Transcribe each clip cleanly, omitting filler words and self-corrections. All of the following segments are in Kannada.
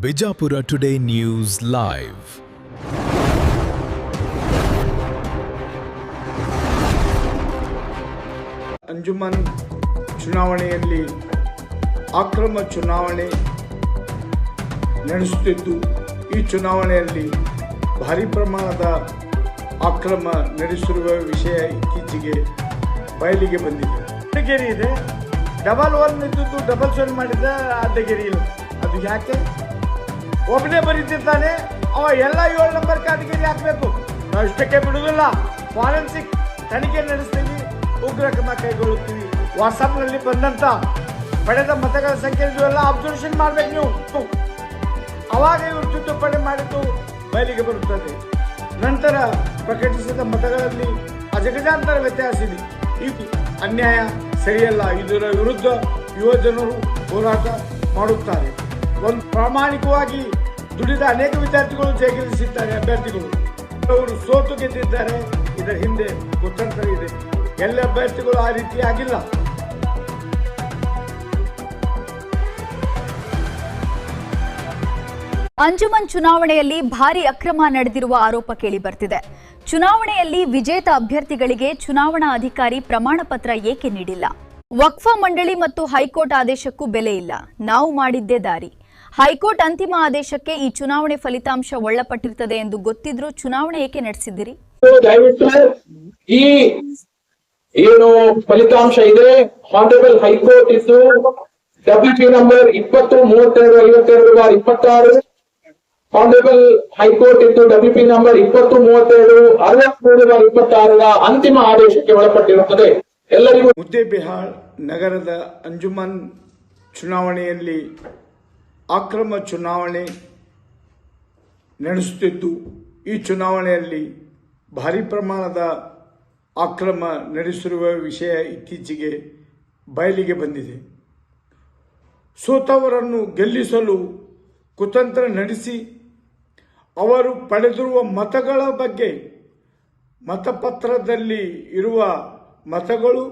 Bijapur today news live. Anjuman ಚುನಾವಣೆಯಲ್ಲಿ ಅಕ್ರಮ ಚುನಾವಣೆ ನಡೆಸುತ್ತಿದ್ದು, ಈ ಚುನಾವಣೆಯಲ್ಲಿ ಭಾರಿ ಪ್ರಮಾಣದ ಅಕ್ರಮ ನಡೆಸಿರುವ ವಿಷಯ ಇತ್ತೀಚೆಗೆ ಬಯಲಿಗೆ ಬಂದಿದೆ. ಅಡ್ಡಗೇರಿ ಇದೆ, ಡಬಲ್ 1 ಇದ್ದದ್ದು ಡಬಲ್ 7 ಮಾಡಿದ ಅಡ್ಡಗೇರಿ ಇಲ್ಲ. ಅದು ಯಾಕೆ? ಒಬ್ಬನೇ ಬರೀತಿರ್ತಾನೆ, ಅವ ಎಲ್ಲ 7 ನಂಬರ್ ಅಡ್ಡಗೇರಿ ಹಾಕಬೇಕು. ನಾವು ಇಷ್ಟಕ್ಕೆ ಬಿಡುವುದಿಲ್ಲ, ಫಾರೆನ್ಸಿಕ್ ತನಿಖೆ ನಡೆಸ್ತೀವಿ, ಉಗ್ರ ಕ್ರಮ ಕೈಗೊಳ್ಳುತ್ತೀವಿ. ವಾಟ್ಸಾಪ್ನಲ್ಲಿ ಬಂದಂತ ಪಡೆದ ಮತಗಳ ಸಂಖ್ಯೆ ಎಲ್ಲ ಅಬ್ಸರ್ವೇಷನ್ ಮಾಡಬೇಕು ನೀವು. ಅವಾಗ ಇವರು ತಿದ್ದುಪಡಿ ಮಾಡಿದ್ದು ಬಯಲಿಗೆ ಬರುತ್ತದೆ. ನಂತರ ಪ್ರಕಟಿಸಿದ ಮತಗಳಲ್ಲಿ ಅಜಗಜಾಂತರ ವ್ಯತ್ಯಾಸ ಇದೆ. ಈ ಅನ್ಯಾಯ ಸರಿಯಲ್ಲ. ಇದರ ವಿರುದ್ಧ ಯುವ ಜನರು ಹೋರಾಟ ಮಾಡುತ್ತಾರೆ. ಒಂದು ಪ್ರಾಮಾಣಿಕವಾಗಿ ದುಡಿದ ಅನೇಕ ವಿದ್ಯಾರ್ಥಿಗಳು ಜಯಗಳಿಸಿದ್ದಾರೆ. ಅಭ್ಯರ್ಥಿಗಳು ಅವರು ಸೋತು ಗೆದ್ದಿದ್ದಾರೆ. ಇದರ ಹಿಂದೆ ಕುತಂತ್ರ ಇದೆ. ಎಲ್ಲ ಅಭ್ಯರ್ಥಿಗಳು ಆ ರೀತಿ ಆಗಿಲ್ಲ. ಅಂಜುಮನ್ ಚುನಾವಣೆಯಲ್ಲಿ ಭಾರಿ ಅಕ್ರಮ ನಡೆದಿರುವ ಆರೋಪ ಕೇಳಿ ಬರ್ತಿದೆ. ಚುನಾವಣೆಯಲ್ಲಿ ವಿಜೇತ ಅಭ್ಯರ್ಥಿಗಳಿಗೆ ಚುನಾವಣಾ ಅಧಿಕಾರಿ ಪ್ರಮಾಣ ಪತ್ರ ಏಕೆ ನೀಡಿಲ್ಲ? ವಕ್ಫಾ ಮಂಡಳಿ ಮತ್ತು ಹೈಕೋರ್ಟ್ ಆದೇಶಕ್ಕೂ ಬೆಲೆ ಇಲ್ಲ. ನಾವು ಮಾಡಿದ್ದೇ ದಾರಿ. ಹೈಕೋರ್ಟ್ ಅಂತಿಮ ಆದೇಶಕ್ಕೆ ಈ ಚುನಾವಣೆ ಫಲಿತಾಂಶ ಒಳಪಟ್ಟಿರುತ್ತದೆ ಎಂದು ಗೊತ್ತಿದ್ರೂ ಚುನಾವಣೆ ಏಕೆ ನಡೆಸಿದ್ದೀರಿ? ದಯವಿಟ್ಟು ಈ ಏನು ಫಲಿತಾಂಶ ಇದೆ, ಹಾನರಬಲ್ ಹೈಕೋರ್ಟ್ ಇದ್ದು WP ನಂಬರ್ 20-32-52/26, ಹಾನರಬಲ್ ಹೈಕೋರ್ಟ್ ಇದ್ದು WP ನಂಬರ್ 20-37-63/26 ಅಂತಿಮ ಆದೇಶಕ್ಕೆ ಒಳಪಟ್ಟಿರುತ್ತದೆ. ಎಲ್ಲರಿಗೂ ಮುದ್ದೇಬಿಹಾಳ್ ನಗರದ ಅಂಜುಮನ್ ಚುನಾವಣೆಯಲ್ಲಿ ಅಕ್ರಮ ಚುನಾವಣೆ ನಡೆಸುತ್ತಿದ್ದು, ಈ ಚುನಾವಣೆಯಲ್ಲಿ ಭಾರಿ ಪ್ರಮಾಣದ ಅಕ್ರಮ ನಡೆಸಿರುವ ವಿಷಯ ಇತ್ತೀಚೆಗೆ ಬಯಲಿಗೆ ಬಂದಿದೆ. ಸೋತವರನ್ನು ಗೆಲ್ಲಿಸಲು ಕುತಂತ್ರ ನಡೆಸಿ ಅವರು ಪಡೆದಿರುವ ಮತಗಳ ಬಗ್ಗೆ, ಮತಪತ್ರದಲ್ಲಿ ಇರುವ ಮತಗಳು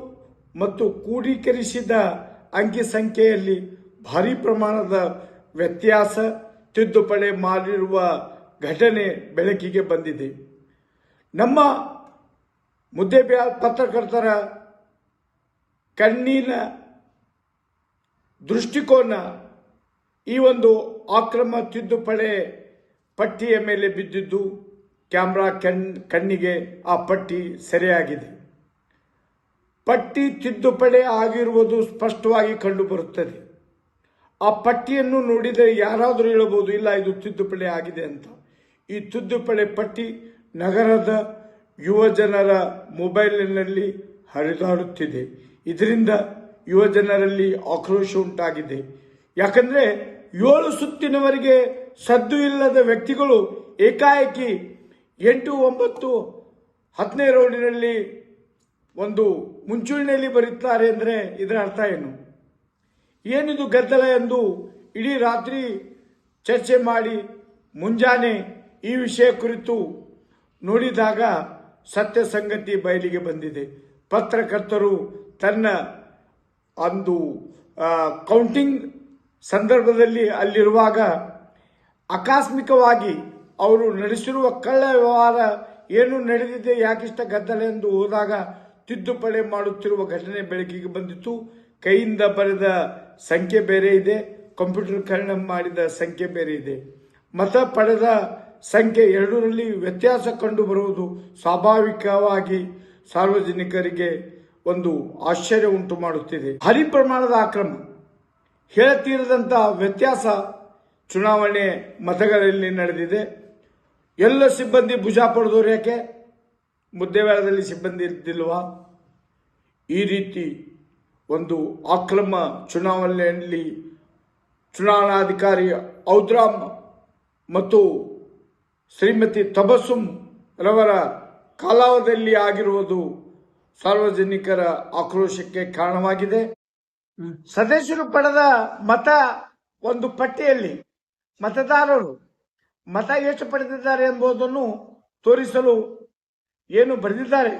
ಮತ್ತು ಕ್ರೋಢೀಕರಿಸಿದ ಅಂಕಿ ಸಂಖ್ಯೆಯಲ್ಲಿ ಭಾರಿ ಪ್ರಮಾಣದ ವ್ಯತ್ಯಾಸ, ತಿದ್ದುಪಡಿ ಮಾಡಿರುವ ಘಟನೆ ಬೆಳಕಿಗೆ ಬಂದಿದೆ. ನಮ್ಮ ಮುದ್ದೇಬಿಹಾಳ್ ಪತ್ರಕರ್ತರ ಕಣ್ಣಿನ ದೃಷ್ಟಿಕೋನ ಈ ಒಂದು ಅಕ್ರಮ ತಿದ್ದುಪಡಿ ಪಟ್ಟಿಯ ಮೇಲೆ ಬಿದ್ದಿದ್ದು, ಕ್ಯಾಮ್ರಾ ಕಣ್ಣಿಗೆ ಆ ಪಟ್ಟಿ ಸೆರೆಯಾಗಿದೆ. ಪಟ್ಟಿ ತಿದ್ದುಪಡಿ ಆಗಿರುವುದು ಸ್ಪಷ್ಟವಾಗಿ ಕಂಡುಬರುತ್ತದೆ. ಆ ಪಟ್ಟಿಯನ್ನು ನೋಡಿದರೆ ಯಾರಾದರೂ ಹೇಳಬಹುದು, ಇಲ್ಲ ಇದು ತಿದ್ದುಪಡಿ ಆಗಿದೆ ಅಂತ. ಈ ತಿದ್ದುಪಡಿ ಪಟ್ಟಿ ನಗರದ ಯುವ ಜನರ ಮೊಬೈಲಿನಲ್ಲಿ ಹರಿದಾಡುತ್ತಿದೆ. ಇದರಿಂದ ಯುವ ಜನರಲ್ಲಿ ಆಕ್ರೋಶ ಉಂಟಾಗಿದೆ. ಯಾಕಂದ್ರೆ 7 ಸುತ್ತಿನವರೆಗೆ ಸದ್ದು ಇಲ್ಲದ ವ್ಯಕ್ತಿಗಳು ಏಕಾಏಕಿ 8, 9, 10ನೇ ರೌಂಡಿನಲ್ಲಿ ಒಂದು ಮುಂಚೂಣಿಯಲ್ಲಿ ಬರುತ್ತಾರೆ ಅಂದರೆ ಇದರ ಅರ್ಥ ಏನು? ಏನಿದು ಗದ್ದಲ ಎಂದು ಇಡೀ ರಾತ್ರಿ ಚರ್ಚೆ ಮಾಡಿ ಮುಂಜಾನೆ ಈ ವಿಷಯ ಕುರಿತು ನೋಡಿದಾಗ ಸತ್ಯ ಸಂಗತಿ ಬಯಲಿಗೆ ಬಂದಿದೆ. ಪತ್ರಕರ್ತರು ತನ್ನ ಒಂದು ಕೌಂಟಿಂಗ್ ಸಂದರ್ಭದಲ್ಲಿ ಅಲ್ಲಿರುವಾಗ ಆಕಸ್ಮಿಕವಾಗಿ ಅವರು ನಡೆಸಿರುವ ಕಳ್ಳ ವ್ಯವಹಾರ ಏನು ನಡೆದಿದೆ, ಯಾಕಿಷ್ಟ ಗದ್ದಲ ಎಂದು ಹೋದಾಗ ತಿದ್ದುಪಡಿ ಮಾಡುತ್ತಿರುವ ಘಟನೆ ಬೆಳಕಿಗೆ ಬಂದಿತ್ತು. ಕೈಯಿಂದ ಬರೆದ ಸಂಖ್ಯೆ ಬೇರೆ ಇದೆ, ಕಂಪ್ಯೂಟರ್ ಮಾಡಿದ ಸಂಖ್ಯೆ ಬೇರೆ ಇದೆ. ಮತ ಪಡೆದ ಸಂಖ್ಯೆ ಎರಡರಲ್ಲಿ ವ್ಯತ್ಯಾಸ ಕಂಡು ಬರುವುದು ಸ್ವಾಭಾವಿಕವಾಗಿ ಸಾರ್ವಜನಿಕರಿಗೆ ಒಂದು ಆಶ್ಚರ್ಯ ಉಂಟು ಮಾಡುತ್ತಿದೆ. ಭಾರಿ ಪ್ರಮಾಣದ ಅಕ್ರಮ, ಹೇಳತೀರದಂತ ವ್ಯತ್ಯಾಸ ಚುನಾವಣೆ ಮತಗಳಲ್ಲಿ ನಡೆದಿದೆ. ಎಲ್ಲ ಸಿಬ್ಬಂದಿ ಭುಜ ಪಡೆದವರು ಯಾಕೆ? ಮುದ್ದೇಬಿಹಾಳದಲ್ಲಿ ಸಿಬ್ಬಂದಿ ಇದ್ದಿಲ್ವಾ? ಈ ರೀತಿ ಒಂದು ಅಕ್ರಮ ಚುನಾವಣೆಯಲ್ಲಿ ಚುನಾವಣಾಧಿಕಾರಿ ಔದ್ರಾಮ್ ಮತ್ತು ಶ್ರೀಮತಿ ತಬಸ್ಸುಮ್ ರವರ ಕಾಲಾವಧಿಯಲ್ಲಿ ಆಗಿರುವುದು ಸಾರ್ವಜನಿಕರ ಆಕ್ರೋಶಕ್ಕೆ ಕಾರಣವಾಗಿದೆ. ಸದಸ್ಯರು ಪಡೆದ ಮತ ಒಂದು ಪಟ್ಟಿಯಲ್ಲಿ ಮತದಾರರು ಮತ ಎಷ್ಟು ಪಡೆದಿದ್ದಾರೆ ಎಂಬುದನ್ನು ತೋರಿಸಲು ಏನು ಬರೆದಿದ್ದಾರೆ,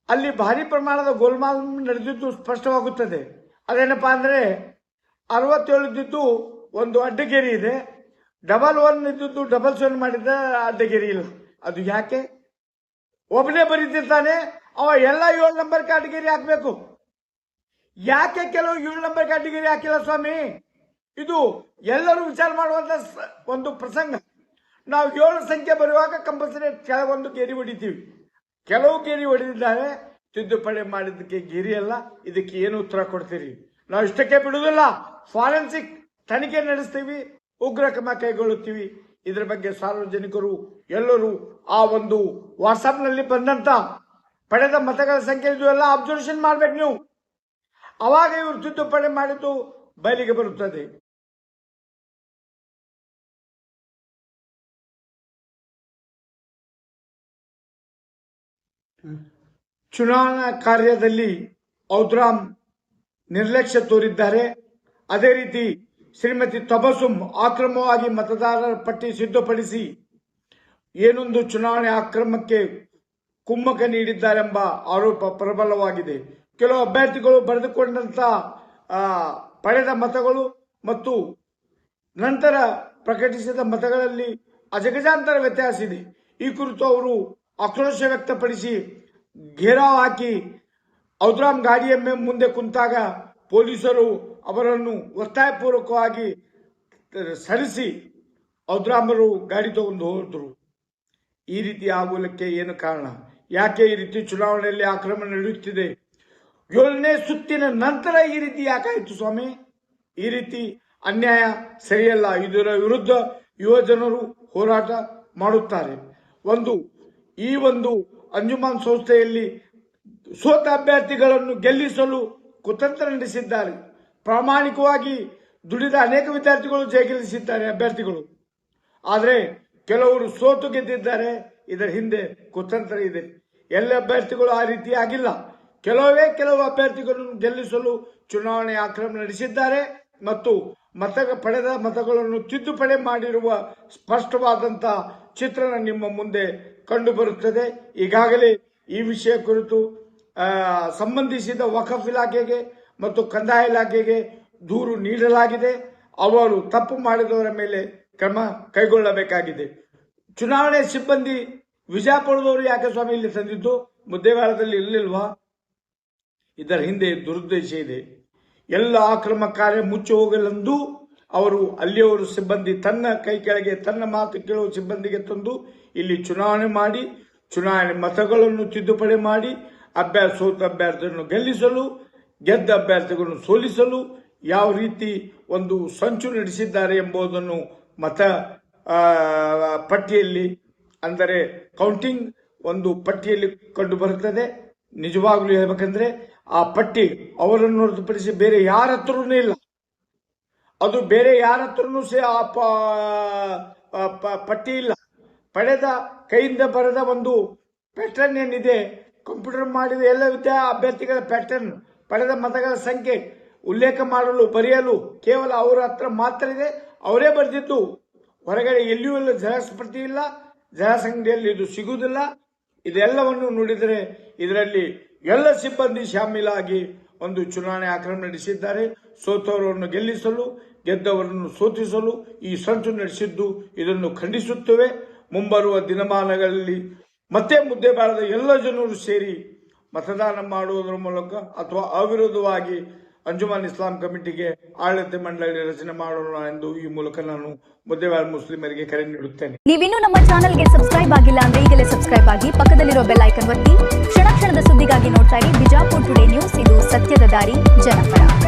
ಅಲ್ಲಿ ಭಾರಿ ಪ್ರಮಾಣದ ಗೋಲ್ಮಾಲ್ ನಡೆದಿದ್ದು ಸ್ಪಷ್ಟವಾಗುತ್ತದೆ. ಅದೇನಪ್ಪಾ ಅಂದ್ರೆ 67 ಇದ್ದಿದ್ದು ಒಂದು ಅಡ್ಡಗೆರೆ ಇದೆ. 1 ಇದ್ದದ್ದು 7 ಮಾಡಿದ ಅಡ್ಡಗೆರೆ ಇಲ್ಲ. ಅದು ಯಾಕೆ? ಒಬ್ಬನೇ ಬರೀತಿರ್ತಾನೆ, ಅವ ಎಲ್ಲ 7 ನಂಬರ್ ಅಡ್ಡಗೆರೆ ಹಾಕ್ಬೇಕು. ಯಾಕೆ ಕೆಲವು 7 ನಂಬರ್ ಅಡ್ಡಗೆರೆ ಹಾಕಿಲ್ಲ ಸ್ವಾಮಿ? ಇದು ಎಲ್ಲರೂ ವಿಚಾರ ಮಾಡುವಂತ ಒಂದು ಪ್ರಸಂಗ. ನಾವು 7 ಸಂಖ್ಯೆ ಬರುವಾಗ ಕಂಪಲ್ಸರಿ ಕೆಲವೊಂದು ಗೆರೆ ಹೊಡಿತೀವಿ. ಕೆಲವು ಗೆರೆ ಹೊಡೆದಿದ್ದಾರೆ, ತಿದ್ದುಪಡಿ ಮಾಡಿದ್ದಕ್ಕೆ ಗೆರೆ ಅಲ್ಲ. ಇದಕ್ಕೆ ಏನು ಉತ್ತರ ಕೊಡ್ತೀರಿ? ನಾವು ಇಷ್ಟಕ್ಕೆ ಬಿಡುವುದಿಲ್ಲ. ಫಾರೆನ್ಸಿಕ್ ತನಿಖೆ ನಡೆಸ್ತೀವಿ, ಉಗ್ರ ಕ್ರಮ ಕೈಗೊಳ್ಳುತ್ತೀವಿ. ಇದರ ಬಗ್ಗೆ ಸಾರ್ವಜನಿಕರು ಎಲ್ಲರೂ ಆ ಒಂದು ವಾಟ್ಸಾಪ್ ನಲ್ಲಿ ಬಂದಂತ ಪಡೆದ ಮತಗಳ ಸಂಖ್ಯೆ ಇದು ಎಲ್ಲ ಅಬ್ಸರ್ವೇಷನ್ ಮಾಡ್ಬೇಕು ನೀವು. ಅವಾಗ ಇವರು ತಿದ್ದುಪಡಿ ಮಾಡಿದ್ದು ಬಯಲಿಗೆ ಬರುತ್ತದೆ. ಚುನಾವಣಾ ಕಾರ್ಯದಲ್ಲಿ ಔದ್ರಾಮ್ ನಿರ್ಲಕ್ಷ್ಯ ತೋರಿದ್ದಾರೆ. ಅದೇ ರೀತಿ ಶ್ರೀಮತಿ ತಬಸುಮ್ ಅಕ್ರಮವಾಗಿ ಮತದಾರರ ಪಟ್ಟಿ ಸಿದ್ಧಪಡಿಸಿ ಏನೊಂದು ಚುನಾವಣೆ ಅಕ್ರಮಕ್ಕೆ ಕುಮ್ಮಕ ನೀಡಿದ್ದಾರೆಂಬ ಆರೋಪ ಪ್ರಬಲವಾಗಿದೆ. ಕೆಲವು ಅಭ್ಯರ್ಥಿಗಳು ಬರೆದುಕೊಂಡಂತ ಪಡೆದ ಮತಗಳು ಮತ್ತು ನಂತರ ಪ್ರಕಟಿಸಿದ ಮತಗಳಲ್ಲಿ ಅಜಗಜಾಂತರ ವ್ಯತ್ಯಾಸ ಇದೆ. ಈ ಕುರಿತು ಅವರು ಆಕ್ರೋಶ ವ್ಯಕ್ತಪಡಿಸಿ ಘೇರಾವ್ ಹಾಕಿ ಔದ್ರಾಮ್ ಗಾಡಿಯ ಮುಂದೆ ಕುಂತಾಗ ಪೊಲೀಸರು ಅವರನ್ನು ಒತ್ತಾಯಪೂರ್ವಕವಾಗಿ ಸರಿಸಿ ಔದ್ರಾಮರು ಗಾಡಿ ತಗೊಂಡು ಹೋದ್ರು. ಈ ರೀತಿ ಆಗುವುದಕ್ಕೆ ಏನು ಕಾರಣ? ಯಾಕೆ ಈ ರೀತಿ ಚುನಾವಣೆಯಲ್ಲಿ ಆಕ್ರಮಣ ನಡೆಯುತ್ತಿದೆ? 7ನೇ ಸುತ್ತಿನ ನಂತರ ಈ ರೀತಿ ಯಾಕಾಯಿತು ಸ್ವಾಮಿ? ಈ ರೀತಿ ಅನ್ಯಾಯ ಸರಿಯಲ್ಲ. ಇದರ ವಿರುದ್ಧ ಯುವ ಜನರು ಹೋರಾಟ ಮಾಡುತ್ತಾರೆ. ಈ ಒಂದು ಅಂಜುಮನ್ ಸಂಸ್ಥೆಯಲ್ಲಿ ಸೋತ ಅಭ್ಯರ್ಥಿಗಳನ್ನು ಗೆಲ್ಲಿಸಲು ಕುತಂತ್ರ ನಡೆಸಿದ್ದಾರೆ. ಪ್ರಾಮಾಣಿಕವಾಗಿ ದುಡಿದ ಅನೇಕ ವಿದ್ಯಾರ್ಥಿಗಳು ಜಯಗಳಿಸಿದ್ದಾರೆ ಅಭ್ಯರ್ಥಿಗಳು. ಆದರೆ ಕೆಲವರು ಸೋತು ಗೆದ್ದಿದ್ದಾರೆ. ಇದರ ಹಿಂದೆ ಕುತಂತ್ರ ಇದೆ. ಎಲ್ಲ ಅಭ್ಯರ್ಥಿಗಳು ಆ ರೀತಿ ಆಗಿಲ್ಲ. ಕೆಲವು ಅಭ್ಯರ್ಥಿಗಳನ್ನು ಗೆಲ್ಲಿಸಲು ಚುನಾವಣೆ ಆಕ್ರಮಣ ನಡೆಸಿದ್ದಾರೆ ಮತ್ತು ಪಡೆದ ಮತಗಳನ್ನು ತಿದ್ದುಪಡಿ ಮಾಡಿರುವ ಸ್ಪಷ್ಟವಾದಂತಹ ಚಿತ್ರಣ ನಿಮ್ಮ ಮುಂದೆ ಕಂಡುಬರುತ್ತದೆ. ಈಗಾಗಲೇ ಈ ವಿಷಯ ಕುರಿತು ಸಂಬಂಧಿಸಿದ ವಕಫ್ ಇಲಾಖೆಗೆ ಮತ್ತು ಕಂದಾಯ ಇಲಾಖೆಗೆ ದೂರು ನೀಡಲಾಗಿದೆ. ಅವರು ತಪ್ಪು ಮಾಡಿದವರ ಮೇಲೆ ಕ್ರಮ ಕೈಗೊಳ್ಳಬೇಕಾಗಿದೆ. ಚುನಾವಣೆ ಸಿಬ್ಬಂದಿ ವಿಜಾಪುರದವರು ಯಾಕೆ ಸ್ವಾಮಿ ಇಲ್ಲಿ ತಂದಿದ್ದು? ಮುದ್ದೇವಾಳದಲ್ಲಿ ಇರಲಿಲ್ವಾ? ಇದರ ಹಿಂದೆ ದುರುದ್ದೇಶ ಇದೆ. ಎಲ್ಲ ಆಕ್ರಮ ಕಾರ್ಯ ಮುಚ್ಚಿ ಹೋಗಲೆಂದು ಅಲ್ಲಿಯವರು ಸಿಬ್ಬಂದಿ ತನ್ನ ಕೈ ಕೆಳಗೆ ತನ್ನ ಮಾತು ಕೇಳುವ ಸಿಬ್ಬಂದಿಗೆ ತಂದು ಇಲ್ಲಿ ಚುನಾವಣೆ ಮಾಡಿ, ಚುನಾವಣೆ ಮತಗಳನ್ನು ತಿದ್ದುಪಡಿ ಮಾಡಿ, ಸೋತ ಅಭ್ಯರ್ಥಿಗಳನ್ನು ಗೆಲ್ಲಿಸಲು, ಗೆದ್ದ ಅಭ್ಯರ್ಥಿಗಳನ್ನು ಸೋಲಿಸಲು ಯಾವ ರೀತಿ ಒಂದು ಸಂಚು ನಡೆಸಿದ್ದಾರೆ ಎಂಬುದನ್ನು ಮತ ಪಟ್ಟಿಯಲ್ಲಿ, ಅಂದರೆ ಕೌಂಟಿಂಗ್ ಒಂದು ಪಟ್ಟಿಯಲ್ಲಿ ಕಂಡು ಬರುತ್ತದೆ. ನಿಜವಾಗ್ಲೂ ಹೇಳ್ಬೇಕಂದ್ರೆ ಆ ಪಟ್ಟಿ ಅವರನ್ನು ಹೊರತುಪಡಿಸಿ ಬೇರೆ ಯಾರ ಹತ್ರನೂ ಇಲ್ಲ. ಅದು ಬೇರೆ ಯಾರ ಹತ್ರನೂ ಪಟ್ಟಿ ಇಲ್ಲ. ಪಡೆದ ಕೈಯಿಂದ ಬರೆದ ಒಂದು ಪ್ಯಾಟರ್ನ್ ಏನಿದೆ, ಕಂಪ್ಯೂಟರ್ ಮಾಡಿದ ಎಲ್ಲ ಅಭ್ಯರ್ಥಿಗಳ ಪ್ಯಾಟರ್ನ್, ಪಡೆದ ಮತಗಳ ಸಂಖ್ಯೆ ಉಲ್ಲೇಖ ಮಾಡಲು ಬರೆಯಲು ಕೇವಲ ಅವರ ಹತ್ರ ಮಾತ್ರ ಇದೆ. ಅವರೇ ಬರೆದಿದ್ದು. ಹೊರಗಡೆ ಎಲ್ಲಿಯೂ ಇಲ್ಲ. ಜೆರಾಕ್ಸ್ ಪ್ರತಿ ಇಲ್ಲ, ಜೆರಾಕ್ಸ್ ಅಂಗಡಿಯಲ್ಲಿ ಇದು ಸಿಗುವುದಿಲ್ಲ. ಇದೆಲ್ಲವನ್ನು ನೋಡಿದರೆ ಇದರಲ್ಲಿ ಎಲ್ಲ ಸಿಬ್ಬಂದಿ ಶಾಮೀಲಾಗಿ ಒಂದು ಚುನಾವಣೆ ಆಕ್ರಮಣ ನಡೆಸಿದ್ದಾರೆ. ಸೋತವರನ್ನು ಗೆಲ್ಲಿಸಲು, ಗೆದ್ದವರನ್ನು ಸೋತಿಸಲು ಈ ಸಂಚು ನಡೆಸಿದ್ದು ಇದನ್ನು ಖಂಡಿಸುತ್ತೇವೆ. ಮುಂಬರುವ ದಿನಮಾನಗಳಲ್ಲಿ ಮತ್ತೆ ಮುದ್ದೇಬಾರದ ಎಲ್ಲ ಜನರು ಸೇರಿ ಮತದಾನ ಮಾಡುವುದರ ಮೂಲಕ ಅಥವಾ ಅವಿರೋಧವಾಗಿ ಅಂಜುಮನ್ ಇಸ್ಲಾಂ ಕಮಿಟಿಗೆ ಆಡಳಿತ ಮಂಡಳಿ ರಚನೆ ಮಾಡೋಣ ಎಂದು ಈ ಮೂಲಕ ನಾನು ಮುದ್ದೇವಾಳ ಮುಸ್ಲಿಮರಿಗೆ ಕರೆ ನೀಡುತ್ತೇನೆ. ನೀವಿನ್ನೂ ನಮ್ಮ ಚಾನೆಲ್ಗೆ ಸಬ್ಸ್ಕ್ರೈಬ್ ಆಗಿಲ್ಲ ಅಂದ್ರೆ ಈಗಲೇ ಸಬ್ಸ್ಕ್ರೈಬ್ ಆಗಿ, ಪಕ್ಕದಲ್ಲಿರೋ ಬೆಲ್ ಐಕನ್ ಒತ್ತಿ. ಕ್ಷಣ ಕ್ಷಣದ ಸುದ್ದಿಗಾಗಿ ನೋಡ್ತಾ ಇರಿ ಬಿಜಾಪುರ್ ಟುಡೇ ನ್ಯೂಸ್. ಇದು ಸತ್ಯದ ದಾರಿ, ಜನಪರ.